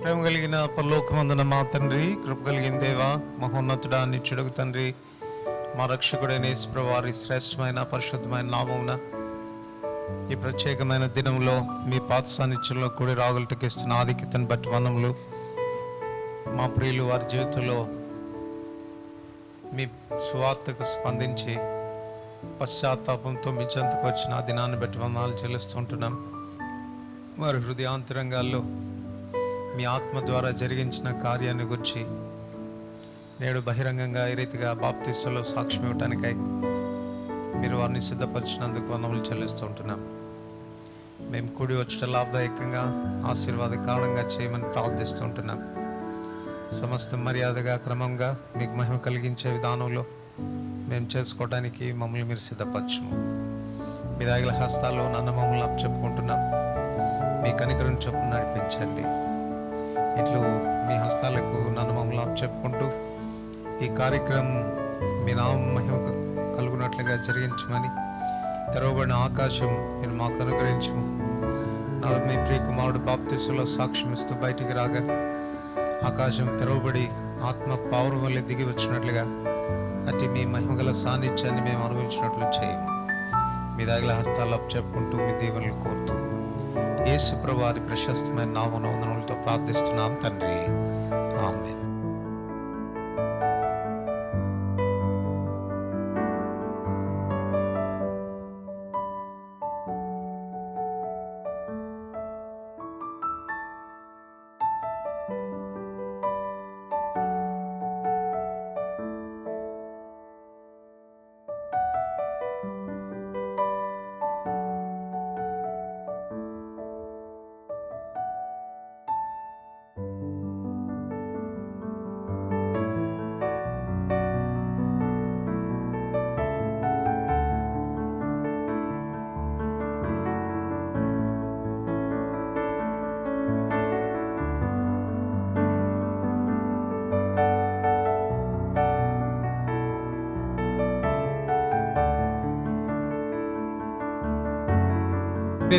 ప్రేమ కలిగిన పరలోకమందున మా తండ్రి, కృప కలిగిన దేవా, మహోన్నతుడా, నిత్యుడగు తండ్రి, మా రక్షకుడైన యేసు వారి శ్రేష్టమైన పరిశుద్ధమైన నామమున ఈ ప్రత్యేకమైన దినంలో మీ పాత సాన్నిధ్యంలో కూడి రాగలటకు ఇస్తున్న ఆధిక్యతను బట్టి వందములు. మా ప్రియులు వారి జీవితంలో మీ సువార్తకు స్పందించి పశ్చాత్తాపంతో మీ చెంతకు వచ్చిన ఆ దినాన్ని బట్టి వందనాలు చెల్లిస్తుంటున్నాం. వారి హృదయాంతరంగాల్లో మీ ఆత్మ ద్వారా జరిగించిన కార్యాన్ని గురించి నేడు బహిరంగంగా ఈ రీతిగా బాప్తిస్మలో సాక్ష్యం ఇవ్వటానికై మీరు వారిని సిద్ధపరిచినందుకు వందనాలు చెల్లిస్తూ ఉంటున్నాం. మేము కూడి వచ్చట లాభదాయకంగా ఆశీర్వాద కారణంగా చేయమని ప్రార్థిస్తూ ఉంటున్నాం. సమస్త మర్యాదగా క్రమంగా మీకు మహిమ కలిగించే విధానంలో మేము చేసుకోవడానికి మమ్మల్ని మీరు సిద్ధపరచుము. మీ దాగిల హస్తాల్లో నన్ను మమ్మల్ని చెప్పుకుంటున్నాం. మీ కనికరం చొప్పున నడిపించండి. ఇట్లు మీ హస్తాలకు నన్ను మమ్మల్ని చెప్పుకుంటూ ఈ కార్యక్రమం మీ నామ మహిమ కలుగునట్లుగా జరిగించమని, తెరవబడిన ఆకాశం మీరు మాకు అనుగ్రహించము. నాడు మీ ప్రియ కుమారుడు బాప్తిస్మలో సాక్ష్యం ఇస్తూ బయటికి రాగా ఆకాశం తెరవబడి ఆత్మ పౌరం వల్ల దిగి వచ్చినట్లుగా అటు మీ మహిమగల సాన్నిధ్యాన్ని మేము అనుభవించినట్లు చేయము. మీ దాగిల హస్తాలు చెప్పుకుంటూ మీ దీవెనలు కోరుతూ యేసు ప్రభువు వారి ప్రశస్తమైన నామమున వందనములతో ప్రార్థిస్తున్నాం తండ్రి, ఆమేన్.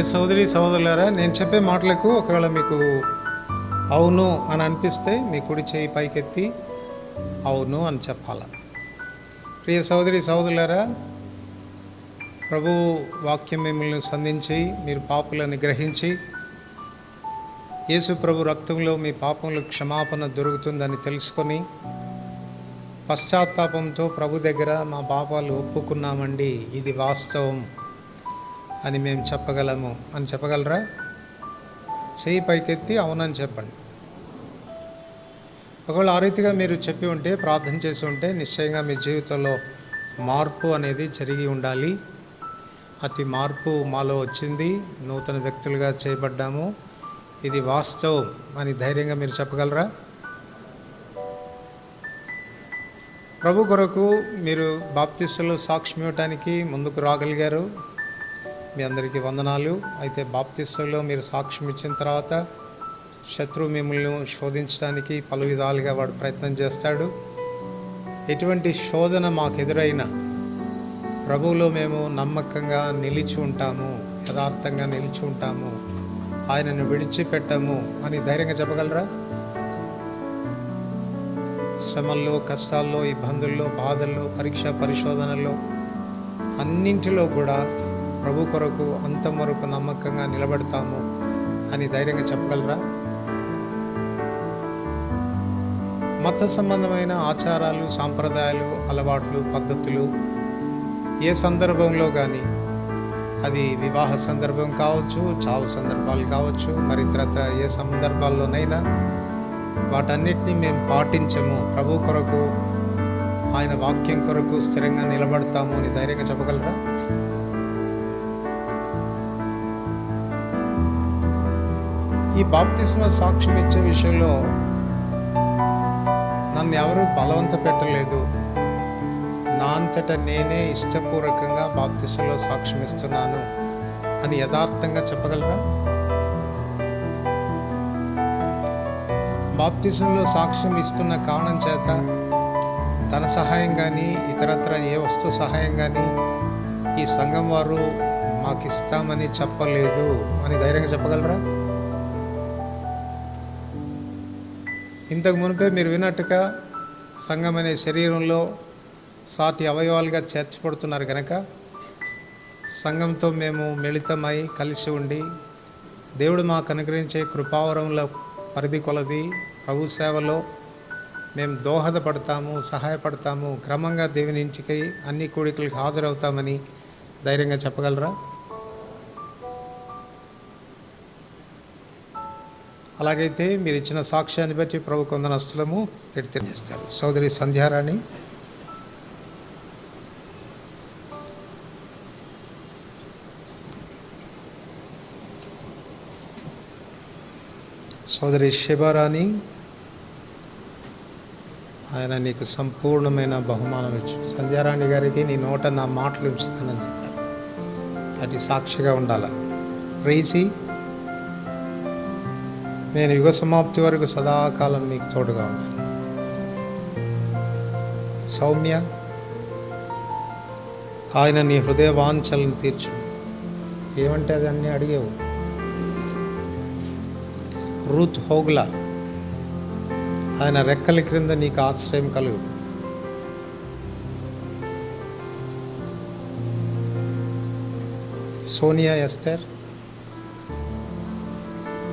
సోదరి సహోదరులారా, నేను చెప్పే మాటలకు ఒకవేళ మీకు అవును అని అనిపిస్తే మీ కుడి చేయి పైకెత్తి అవును అని చెప్పాల. ప్రియ సోదరి సహోదరులారా, ప్రభు వాక్యం మిమ్మల్ని సంధించి మీరు పాపులను గ్రహించి యేసు ప్రభు రక్తంలో మీ పాపములకు క్షమాపణ దొరుకుతుందని తెలుసుకొని పశ్చాత్తాపంతో ప్రభు దగ్గర మా పాపాలు ఒప్పుకున్నామండి, ఇది వాస్తవం అని మేము చెప్పగలము అని చెప్పగలరా? చేయి పైకెత్తి అవునని చెప్పండి. ఒకవేళ ఆ రీతిగా మీరు చెప్పి ఉంటే, ప్రార్థన చేసి ఉంటే నిశ్చయంగా మీ జీవితంలో మార్పు అనేది జరిగి ఉండాలి. అతి మార్పు మాలో వచ్చింది, నూతన వ్యక్తులుగా చేయబడ్డాము, ఇది వాస్తవం అని ధైర్యంగా మీరు చెప్పగలరా? ప్రభు కొరకు మీరు బాప్తిస్మలో సాక్ష్యం ఇవ్వటానికి ముందుకు రాగలిగారు. మీ అందరికీ వందనాలు. అయితే బాప్తిస్మలో మీరు సాక్ష్యం ఇచ్చిన తర్వాత శత్రువు మిమ్మల్ని శోధించడానికి పలు విధాలుగా వాడు ప్రయత్నం చేస్తాడు. ఎటువంటి శోధన మాకు ఎదురైనా ప్రభువులో మేము నమ్మకంగా నిలిచి ఉంటాము, యథార్థంగా నిలిచి ఉంటాము, ఆయనను విడిచిపెట్టము అని ధైర్యంగా చెప్పగలరా? శ్రమల్లో, కష్టాల్లో, ఇబ్బందుల్లో, బాధల్లో, పరీక్ష పరిశోధనల్లో అన్నింటిలో కూడా ప్రభు కొరకు అంతం వరకు నమ్మకంగా నిలబడతాము అని ధైర్యంగా చెప్పగలరా? మత సంబంధమైన ఆచారాలు, సాంప్రదాయాలు, అలవాట్లు, పద్ధతులు ఏ సందర్భంలో కానీ, అది వివాహ సందర్భం కావచ్చు, చావు సందర్భాలు కావచ్చు, మరి ఇతరత్ర ఏ సందర్భాల్లోనైనా వాటన్నిటిని మేము పాటించము, ప్రభు కొరకు ఆయన వాక్యం కొరకు స్థిరంగా నిలబడతాము అని ధైర్యంగా చెప్పగలరా? ఈ బాప్తిస్మ సాక్ష్యం ఇచ్చే విషయంలో నన్ను ఎవరు బలవంత పెట్టలేదు, నా అంతటా నేనే ఇష్టపూర్వకంగా బాప్తిస్మలో సాక్ష్యం ఇస్తున్నాను అని యథార్థంగా చెప్పగలరా? బాప్తిస్మలో సాక్ష్యం ఇస్తున్న కారణం చేత తన సహాయం కానీ, ఇతరత్ర ఏ వస్తువు సహాయం కానీ ఈ సంఘం వారు మాకు ఇస్తామని చెప్పలేదు అని ధైర్యంగా చెప్పగలరా? ఇంతకు మునిపే మీరు విన్నట్టుగా సంఘం అనే శరీరంలో సాటి అవయవాలుగా చేర్చబడుతున్నారు కనుక సంఘంతో మేము మిళితమై కలిసి ఉండి దేవుడు మాకు అనుగ్రహించే కృపావరంలో పరిధి కొలది ప్రభు సేవలో మేము దోహదపడతాము, సహాయపడతాము, క్రమంగా దేవుని ఇంటికి అన్ని కూడికలకు హాజరవుతామని ధైర్యంగా చెప్పగలరా? అలాగైతే మీరు ఇచ్చిన సాక్ష్యాన్ని బట్టి ప్రభు కొందనస్తులము తెలియజేస్తారు. సోదరి సంధ్యారాణి. సోదరి శివరాణి. ఆయన నీకు సంపూర్ణమైన బహుమానం ఇచ్చు. సంధ్యారాణి గారికి నీ నోట నా మాటలు ఉంచుతానని చెప్పారు. అటు సాక్షిగా ఉండాల. రీసి, నేను యుగ సమాప్తి వరకు సదాకాలం నీకు తోడుగా ఉన్నాను. సౌమ్య, ఆయన నీ హృదయ వాంఛలను తీర్చు. ఏమంటే అది అన్నీ అడిగేవు. రూత్ హోగ్లా, ఆయన రెక్కల క్రింద నీకు ఆశ్రయం కలుగు. సోనియా ఎస్తర్,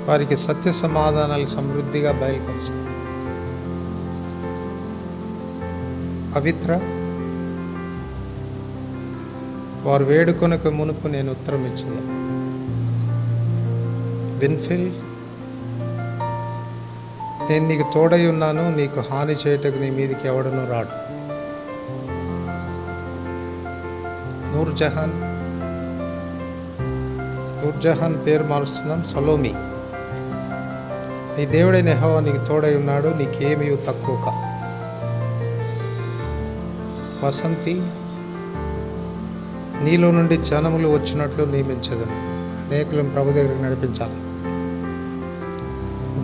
వారికి సత్య సమాధానాలు సమృద్ధిగా బయలుపరచు. పవిత్ర, వారు వేడుకొనకు మునుపు నేను ఉత్తరం ఇచ్చింది. విన్ఫిల్, నేను నీకు తోడై ఉన్నాను, నీకు హాని చేయటకు నీ మీదికి ఎవడనూ రాడు. నూర్జహాన్ పేరు మారుస్తున్నాం. సలోమి, నీ దేవుడైన యెహోవా నీకు తోడై ఉన్నాడు, నీకేమీ తక్కువ కా. వసంతి, నీలో నుండి జనములు వచ్చినట్లు నియమించదను, అనేకులను ప్రభు దగ్గరికి నడిపించాలి.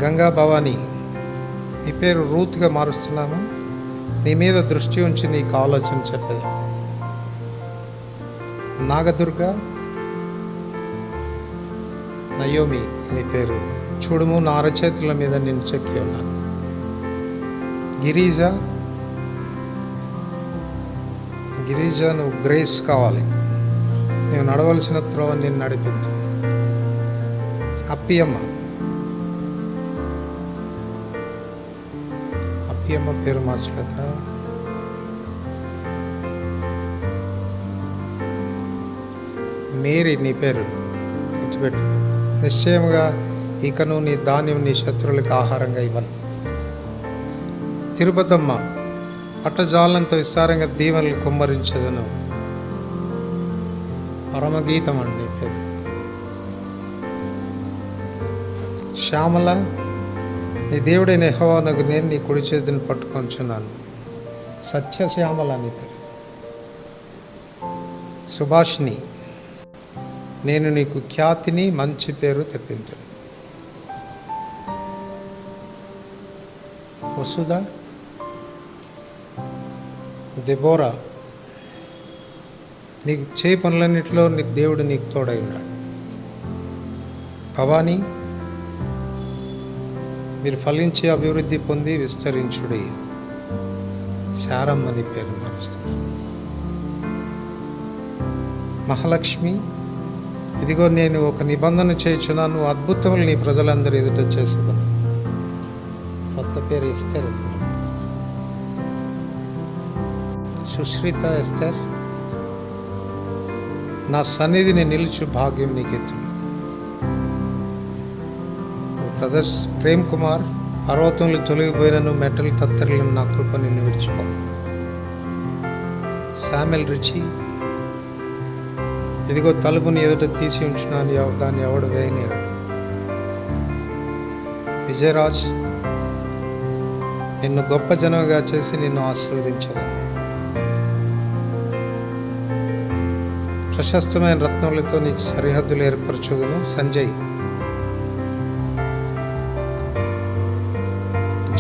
గంగా భవానీ, నీ పేరు రూత్గా మారుస్తున్నాము, నీ మీద దృష్టి ఉంచి నీకు ఆలోచన చెప్పేది. నాగదుర్గ, నయోమి నీ పేరు, చూడుము నా అరచేతుల మీద నిన్ను చెక్కి ఉన్నాను. గిరిజ, నువ్వు గ్రేస్ కావాలి, నేను నడవలసిన త్రోవ నిన్ను నడిపించు. అప్పియమ్మ పేరు మార్చలేదా? మేరీ నీ పేరు గుర్తుపెట్టు. నిశ్చయముగా ఇకను నీ ధాన్యం నీ శత్రువులకు ఆహారంగా ఇవ్వను. తిరుపతమ్మ, పట్టజాలంతో విస్తారంగా దీవెనలు కుమ్మరించదను. పరమగీతం అండి నీ పేరు. శ్యామల, నీ దేవుడైన యెహోవానగు నేను నీ కుడి చేతిని పట్టుకొంచున్నాను. సత్యశ్యామల నీ పేరు. సుభాషిణి, నేను నీకు ఖ్యాతిని మంచి పేరు తెప్పించను. వసుధ, దెబోరా, నీకు చే పనులన్నింటిలో నీ దేవుడు నీకు తోడై ఉన్నాడు. భవానీ, మీరు ఫలించి అభివృద్ధి పొంది విస్తరించుడి. శారమ్మ నీ పేరు మారుస్తున్నాను. మహాలక్ష్మి, ఇదిగో నేను ఒక నిబంధన చేయుచున్నాను, అద్భుతములు నీ ప్రజలందరూ ఎదుట చేసేదాను. కొత్త పేరు ఎస్తర్. సుశ్రిత ఎస్తర్, నా సన్నిధిని నిలుచు భాగ్యం నీకెత్తు. బ్రదర్స్ ప్రేమ్ కుమార్, పర్వతములు తొలగిపోయినను మెట్టలు తత్తరిలను నా కృప నిన్ను విడిచిపో. శామెల్ రిచి, ఇదిగో తలుపుని ఎదుట తీసి ఉంచున్నాను, దాన్ని ఎవడు వేయనేరడు. విజయరాజ్, నిన్ను గొప్ప జనముగా చేసి నిన్ను ఆశీర్వదించదు. ప్రశస్తమైన రత్నములతో నీకు సరిహద్దులు ఏర్పరచుదును. సంజయ్,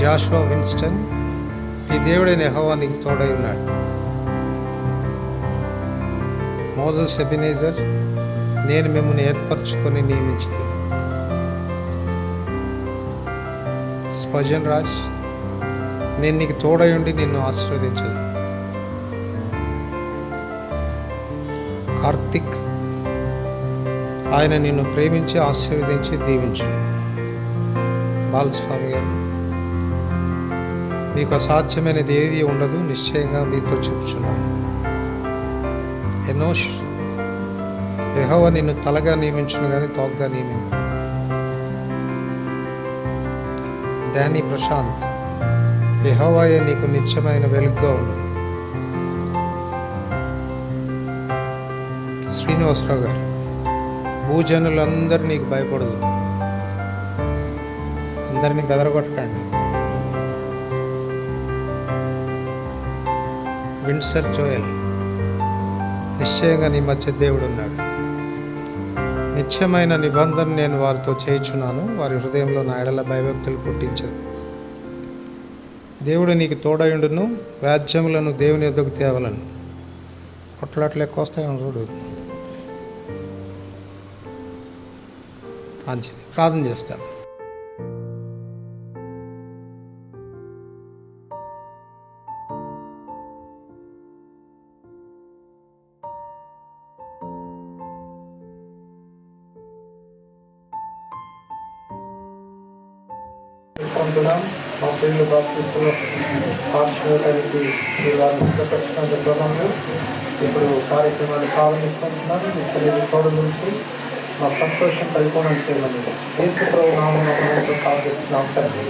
జాషువా విన్స్టన్, ఈ దేవుడైన యెహోవా నీకు తోడై ఉన్నాడు. మోజెస్ ఎబినేజర్, నేను మిమ్మల్ని ఏర్పరచుకొని నియమించింది. స్పజన్ రాజ్, నేను నీకు తోడై ఉండి నిన్ను ఆశీర్వదించదు. కార్తిక్, ఆయన నిన్ను ప్రేమించి ఆశీర్వదించి దీవించు. బాలస్వామి గారు, మీకు అసాధ్యమైనది ఏది ఉండదు, నిశ్చయంగా మీతో చెప్పుచున్నాను. ఎనోష్, యెహోవా నిన్ను తలగా నియమించును కానీ తోకగా నియమించు. డానీ ప్రశాంత్, యెహోవాయే నీకు నిత్యమైన వెలుగుగా ఉండు. శ్రీనివాసరావు గారు, భూజనులందరూ నీకు భయపడదు, అందరినీ బెదరగొట్టకండి. విన్సర్ జోయల్, నిశ్చయంగా నీ మధ్య దేవుడు ఉన్నాడు. నిత్యమైన నిబంధన నేను వారితో చేయుచున్నాను, వారి హృదయంలో నా ఎడల భయభక్తులు పుట్టించదు. దేవుడు నీకు తోడయుండును, వ్యాజ్యములను దేవుని ఎదుగు తేవలను. కొట్లాట్లు ఎక్కువ వస్తాయని చూడు. మంచిది, ప్రార్థన చేస్తాం. మా పిల్లలు బాప్తిస్టులో సాక్షికి మీరు వారిని సిద్ధపరిచిన క్రమంలో ఇప్పుడు కార్యక్రమాలు ప్రారంభిస్తుంటున్నారు. మీ శరీర తోడు నుంచి మా సంతోషం పరిపూర్ణం చేయమని యేసు ప్రభు నామములో ప్రార్థిస్తున్నాం తండ్రి.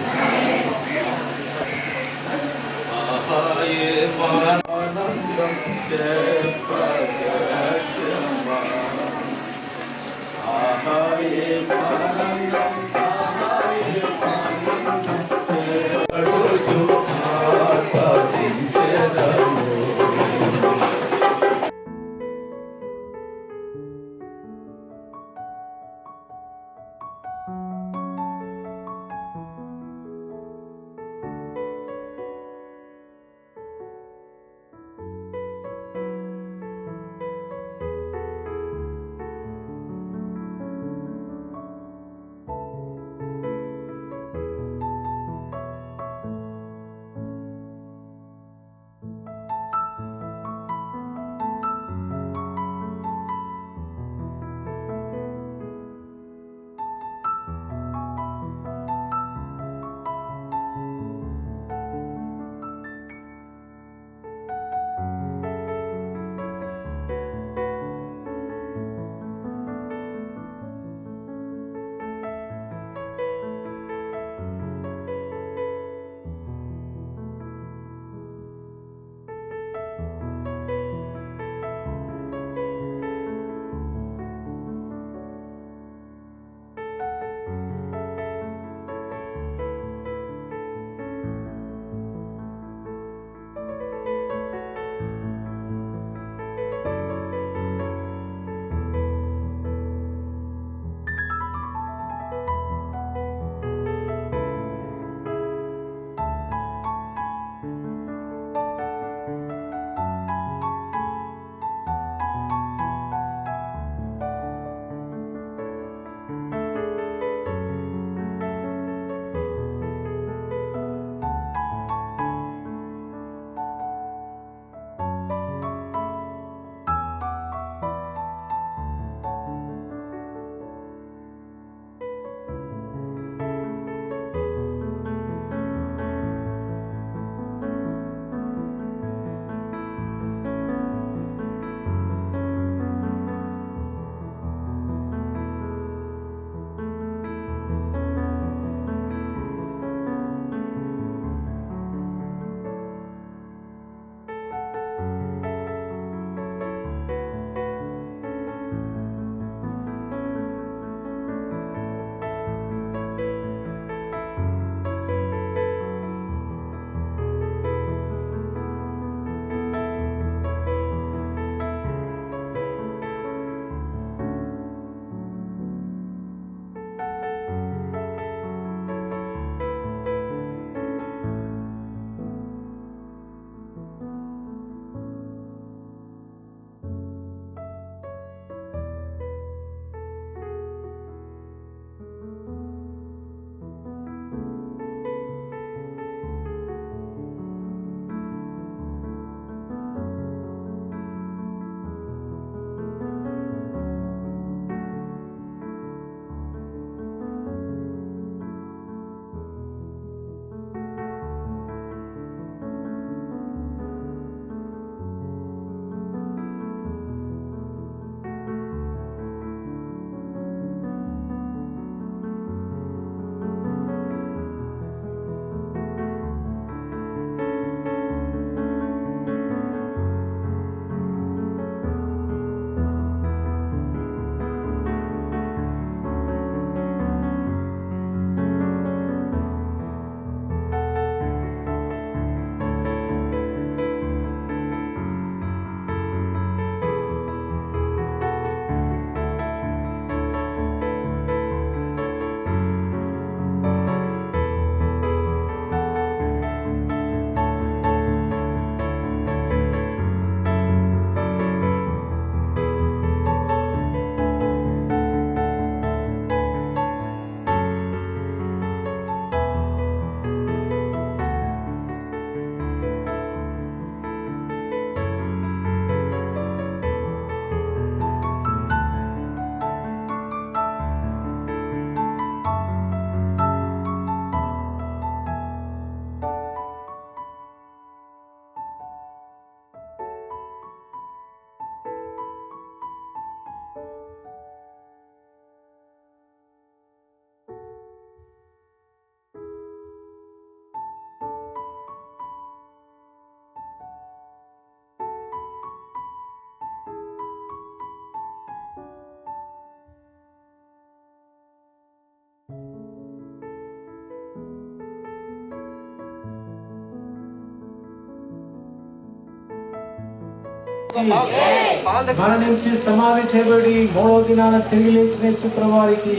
మరణించి సమాధి చేయబడి మూడో దినాన తిరిగి లేచిన యేసు ప్రభువారికి,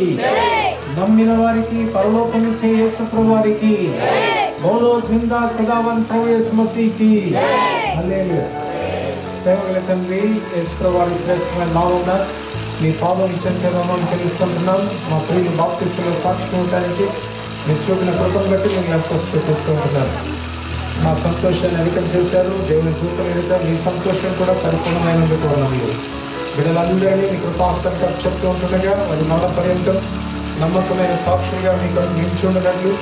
నమ్మిన వారికి పరలోకం ఇచ్చే యేసు ప్రభువారికి, బోలో జిందా ఖుదావన్ ప్రభు యేసు మసీహ్కి హల్లెలూయా. ప్రేమగల తండ్రి, యేసు ప్రభువారి శ్రేష్టమైన నామమున మీ పాదం చెంచనామం చెల్లిస్తుంటున్నాం. మా ప్రియులు బాప్తిస్టులో సాక్షి ఉండటానికి మీరు చూపిన కృపను బట్టి మేము ఎంతో స్తుతిస్తూ ఉంటున్నాను. మా సంతోషాన్ని అధికం చేశారు. దేవుని కృపను ఎదుట మీ సంతోషం కూడా పరిపూర్ణమైనందుకు వందనాలు. బిడ్డలందరినీ మీ కృపాస్తం చెప్తూ ఉంటుండగా అది మరణ పర్యంతం నమ్మకమైన సాక్షులుగా మీకు నిలిచుండగలరు.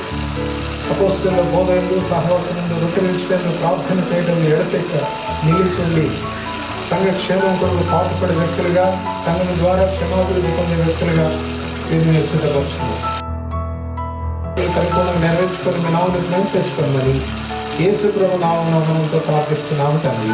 అపోస్తలుల బోధనలు సహవాసనంలో రుకరించడంలో ప్రార్థన చేయడం ఎడతెక్క నిలిచుండి సంఘ క్షేమం కొరకు పాటుపడే వ్యక్తులుగా, సంఘం ద్వారా క్షమాభివృద్ధి పొందే వ్యక్తులుగా మీరు సిద్ధపరుచున్నారు. పరిపూర్ణంగా నెరవేర్చుకొని మీ నామను తెచ్చుకోమని యేసు ప్రభు నామముతో ప్రార్థిస్తున్నాము తండ్రి.